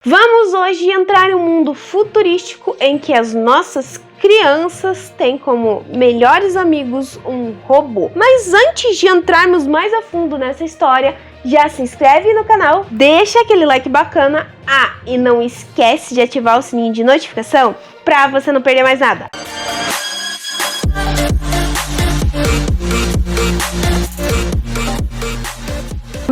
Vamos hoje entrar em um mundo futurístico em que as nossas crianças têm como melhores amigos um robô. Mas antes de entrarmos mais a fundo nessa história, já se inscreve no canal, deixa aquele like bacana, e não esquece de ativar o sininho de notificação para você não perder mais nada.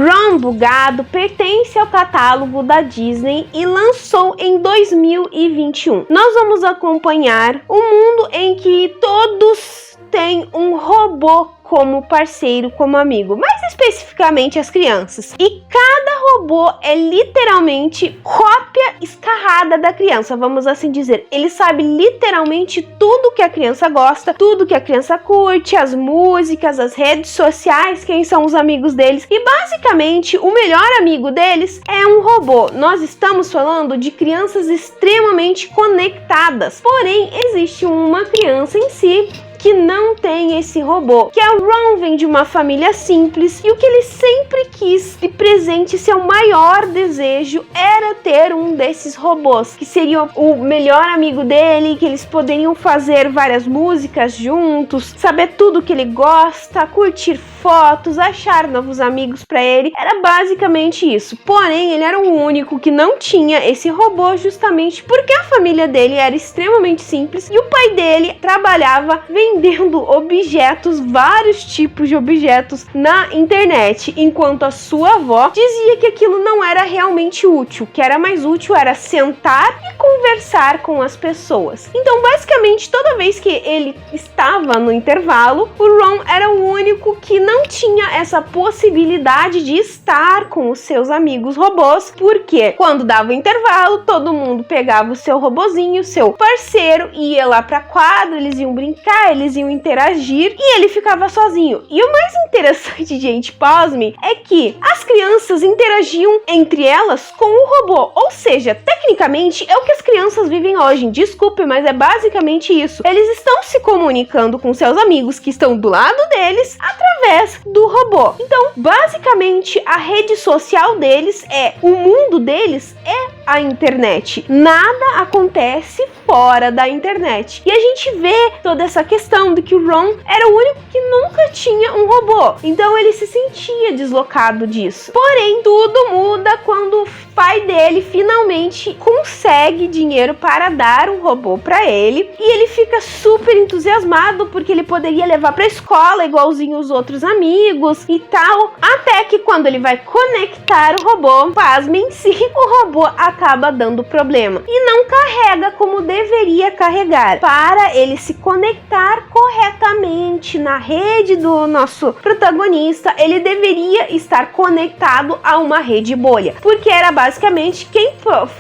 Ron Bugado pertence ao catálogo da Disney e lançou em 2021. Nós vamos acompanhar um mundo em que todos têm um robô como parceiro, como amigo, mais especificamente as crianças. E cada robô é literalmente cópia escarrada da criança, vamos assim dizer. Ele sabe literalmente tudo que a criança gosta, tudo que a criança curte, as músicas, as redes sociais, quem são os amigos deles. E basicamente o melhor amigo deles é um robô. Nós estamos falando de crianças extremamente conectadas. Porém, existe uma criança em si que não tem esse robô, que é o Ron. Vem de uma família simples e o que ele sempre quis de presente, seu maior desejo era ter um desses robôs, que seria o melhor amigo dele, que eles poderiam fazer várias músicas juntos, saber tudo que ele gosta, curtir fotos, achar novos amigos para ele. Era basicamente isso. Porém, ele era o único que não tinha esse robô, justamente porque a família dele era extremamente simples e o pai dele trabalhava vendendo objetos, vários tipos de objetos na internet, enquanto a sua avó dizia que aquilo não era realmente útil. O que era mais útil era sentar e conversar com as pessoas. Então, basicamente, toda vez que ele estava no intervalo, o Ron era o único que não tinha essa possibilidade de estar com os seus amigos robôs, porque quando dava o intervalo, todo mundo pegava o seu robozinho, o seu parceiro, ia lá pra quadra, eles iam brincar, eles iam interagir e ele ficava sozinho. E o mais interessante, gente, pasme, é que as crianças interagiam entre elas com o robô, ou seja, tecnicamente é o que as crianças vivem hoje. Desculpe, mas é basicamente isso. Eles estão se comunicando com seus amigos que estão do lado deles através do robô. Então, basicamente, a rede social deles o mundo deles é a internet. Nada acontece fora da internet. E a gente vê toda essa questão de que o Ron era o único que nunca tinha um robô. Então ele se sentia deslocado disso. Porém, tudo muda quando o pai dele finalmente consegue dinheiro para dar um robô para ele. E ele fica super entusiasmado porque ele poderia levar para a escola igualzinho os outros amigos e tal. Até que quando ele vai conectar o robô, pasmem-se, o robô acaba dando problema e não carrega como deveria carregar. Para ele se conectar corretamente na rede do nosso protagonista, ele deveria estar conectado a uma rede bolha, porque era basicamente quem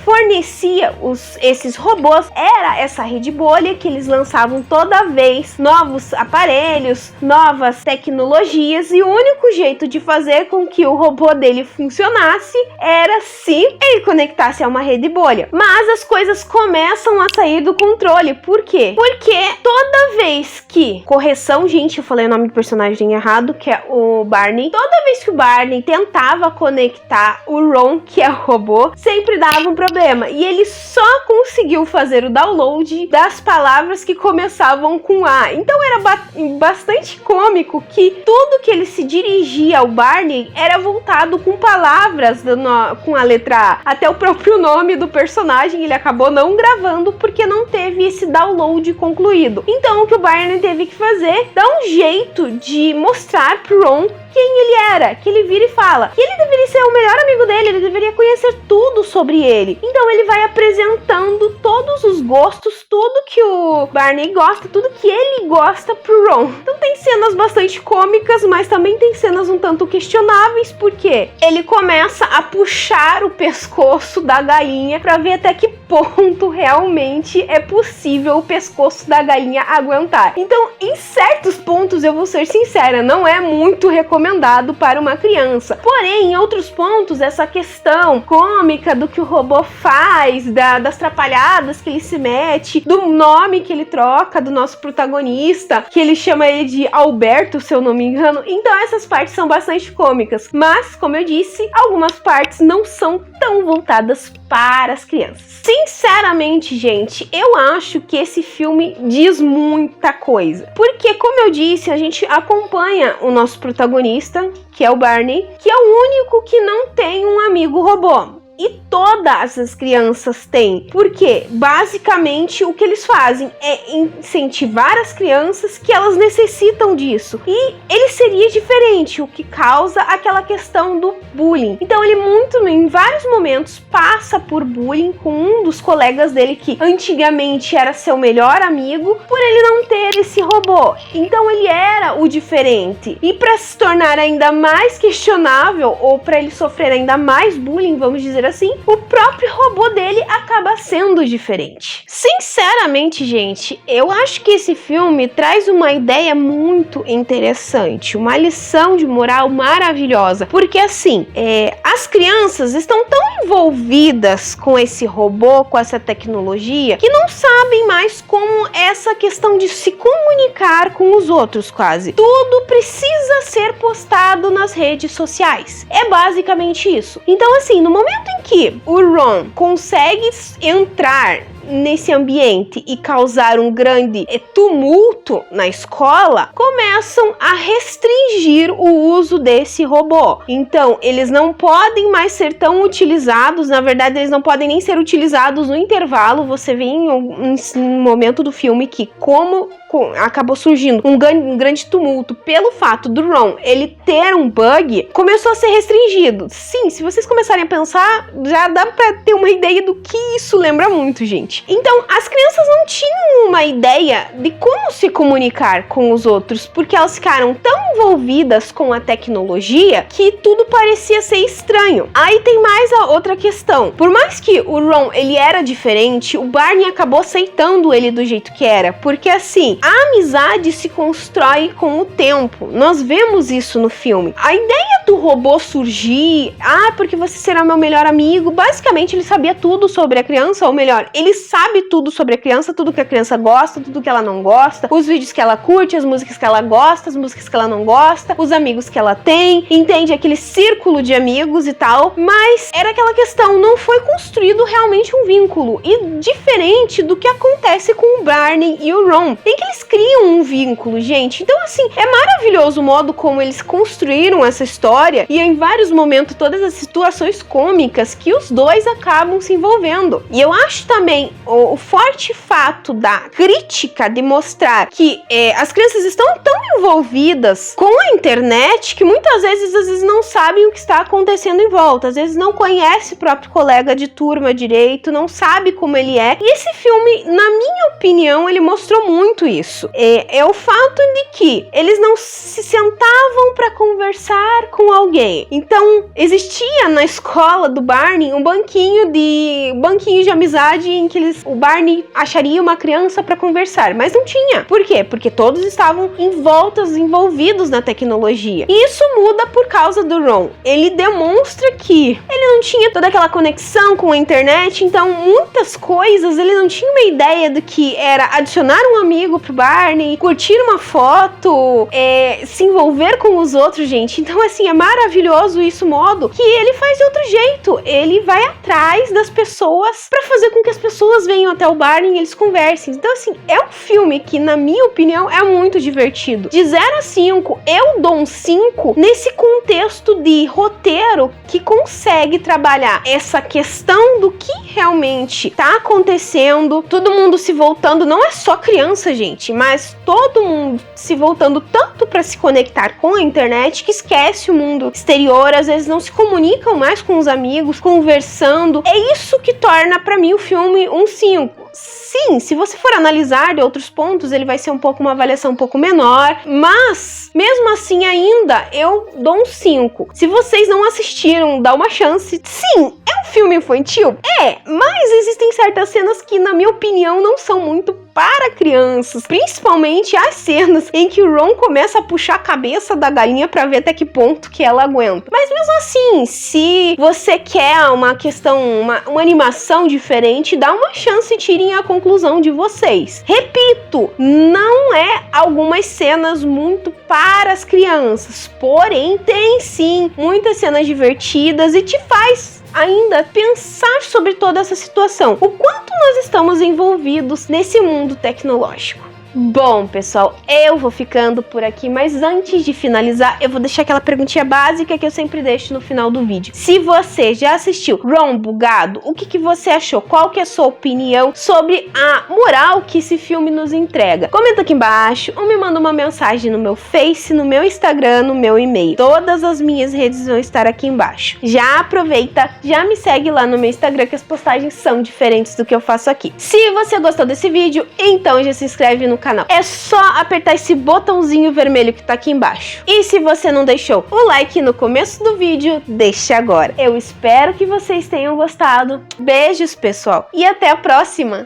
fornecia esses robôs era essa rede bolha, que eles lançavam toda vez novos aparelhos, novas tecnologias, e o único jeito de fazer com que o robô dele funcionasse era se ele conectasse a uma rede bolha. Mas as coisas começam a sair do controle. Por quê? Porque toda vez que... Correção, gente, eu falei o nome do personagem errado, que é o Barney. Toda vez que o Barney tentava conectar o Ron, que é o robô, sempre dava um problema. E ele só conseguiu fazer o download das palavras que começavam com A. Então era bastante cômico que tudo que ele se dirigia ao Barney era voltado com palavras com a letra A. Até o próprio nome do personagem ele acabou não gravando porque não teve esse download concluído. Então o que o Barney teve que fazer? Dar um jeito de mostrar pro Ron quem ele era, que ele vira e fala que ele deveria ser o melhor amigo dele, ele deveria conhecer tudo sobre ele. Então ele vai apresentando todos os gostos, tudo que o Barney gosta, tudo que ele gosta pro Ron. Então tem cenas bastante cômicas, mas também tem cenas um tanto questionáveis, porque ele começa a puxar o pescoço da galinha para ver até que ponto realmente é possível o pescoço da galinha aguentar. Então, em certos pontos, eu vou ser sincera, não é muito recomendado para uma criança. Porém, em outros pontos, essa questão cômica do que o robô faz, das trapalhadas que ele se mete, principalmente do nome que ele troca do nosso protagonista, que ele chama ele de Alberto, se eu não me engano. Então essas partes são bastante cômicas, mas, como eu disse, algumas partes não são tão voltadas para as crianças. Sinceramente, gente, eu acho que esse filme diz muita coisa, porque, como eu disse, a gente acompanha o nosso protagonista, que é o Barney, que é o único que não tem um amigo robô. E todas as crianças têm. Porque, basicamente, o que eles fazem é incentivar as crianças que elas necessitam disso. E ele seria diferente, o que causa aquela questão do bullying. Então, ele em vários momentos, passa por bullying com um dos colegas dele, que antigamente era seu melhor amigo, por ele não ter esse robô. Então, ele era o diferente. E para se tornar ainda mais questionável, ou para ele sofrer ainda mais bullying, vamos dizer assim, o próprio robô dele acaba sendo diferente. Sinceramente, gente, eu acho que esse filme traz uma ideia muito interessante, uma lição de moral maravilhosa, porque assim, as crianças estão tão envolvidas com esse robô, com essa tecnologia, que não sabem mais como essa questão de se comunicar com os outros, quase. Tudo precisa ser postado nas redes sociais. É basicamente isso. Então, assim, no momento em que o Ron consegue entrar nesse ambiente e causar um grande tumulto na escola, começam a restringir o uso desse robô. Então, eles não podem mais ser tão utilizados, na verdade, eles não podem nem ser utilizados no intervalo. Você vê em um momento do filme que, como acabou surgindo um grande tumulto pelo fato do Ron ele ter um bug, começou a ser restringido. Sim, se vocês começarem a pensar, já dá pra ter uma ideia do que isso lembra muito, gente. Então, as crianças não tinham uma ideia de como se comunicar com os outros, porque elas ficaram tão envolvidas com a tecnologia que tudo parecia ser estranho. Aí tem mais a outra questão. Por mais que o Ron ele era diferente, o Barney acabou aceitando ele do jeito que era, porque assim, a amizade se constrói com o tempo. Nós vemos isso no filme. A ideia do robô surgir, porque você será meu melhor amigo, basicamente ele sabia tudo sobre a criança, ou melhor, ele sabe tudo sobre a criança, tudo que a criança gosta, tudo que ela não gosta, os vídeos que ela curte, as músicas que ela gosta, as músicas que ela não gosta, os amigos que ela tem, entende aquele círculo de amigos e tal, mas era aquela questão, não foi construído realmente um vínculo, e diferente do que acontece com o Barney e o Ron, tem que eles criam um vínculo, gente. Então assim, é maravilhoso o modo como eles construíram essa história, e em vários momentos todas as situações cômicas que os dois acabam se envolvendo. E eu acho também o forte fato da crítica de mostrar que as crianças estão tão envolvidas com a internet que muitas vezes não sabem o que está acontecendo em volta, às vezes não conhece o próprio colega de turma direito, não sabe como ele é. E esse filme, na minha opinião, ele mostrou muito isso. É o fato de que eles não se sentavam para conversar com alguém. Então, existia na escola do Barney um banquinho de amizade em que o Barney acharia uma criança para conversar, mas não tinha. Por quê? Porque todos estavam envolvidos na tecnologia. E isso muda por causa do Ron. Ele demonstra que ele não tinha toda aquela conexão com a internet, então muitas coisas ele não tinha uma ideia do que era adicionar um amigo pro Barney, curtir uma foto, se envolver com os outros, gente. Então assim, é maravilhoso isso, modo que ele faz de outro jeito. Ele vai atrás das pessoas para fazer com que as pessoas venham até o Barney e eles conversem. Então assim, é um filme que, na minha opinião, é muito divertido. De 0 a 5, eu dou um 5 nesse contexto de roteiro que consegue trabalhar essa questão do que realmente tá acontecendo, todo mundo se voltando, não é só criança, gente, mas todo mundo se voltando tanto para se conectar com a internet que esquece o mundo exterior, às vezes não se comunicam mais com os amigos, conversando. É isso que torna para mim o filme um 5. Sim, se você for analisar de outros pontos, ele vai ser uma avaliação um pouco menor, mas mesmo assim ainda eu dou um 5. Se vocês não assistiram, dá uma chance. Sim, é um filme infantil? Mas existem certas cenas que, na minha opinião, não são muito para crianças, principalmente as cenas em que o Ron começa a puxar a cabeça da galinha para ver até que ponto que ela aguenta. Mas mesmo assim, se você quer uma questão, uma animação diferente, dá uma chance e tirem a conclusão de vocês. Repito, não é algumas cenas muito para as crianças, porém tem sim muitas cenas divertidas e te faz ainda pensar sobre toda essa situação, o quanto nós estamos envolvidos nesse mundo tecnológico. Bom, pessoal, eu vou ficando por aqui, mas antes de finalizar, eu vou deixar aquela perguntinha básica que eu sempre deixo no final do vídeo. Se você já assistiu Ron Bugado, o que você achou? Qual que é a sua opinião sobre a moral que esse filme nos entrega? Comenta aqui embaixo ou me manda uma mensagem no meu Face, no meu Instagram, no meu e-mail. Todas as minhas redes vão estar aqui embaixo. Já aproveita, já me segue lá no meu Instagram que as postagens são diferentes do que eu faço aqui. Se você gostou desse vídeo, então já se inscreve no canal. É só apertar esse botãozinho vermelho que tá aqui embaixo. E se você não deixou o like no começo do vídeo, deixe agora. Eu espero que vocês tenham gostado. Beijos, pessoal, e até a próxima!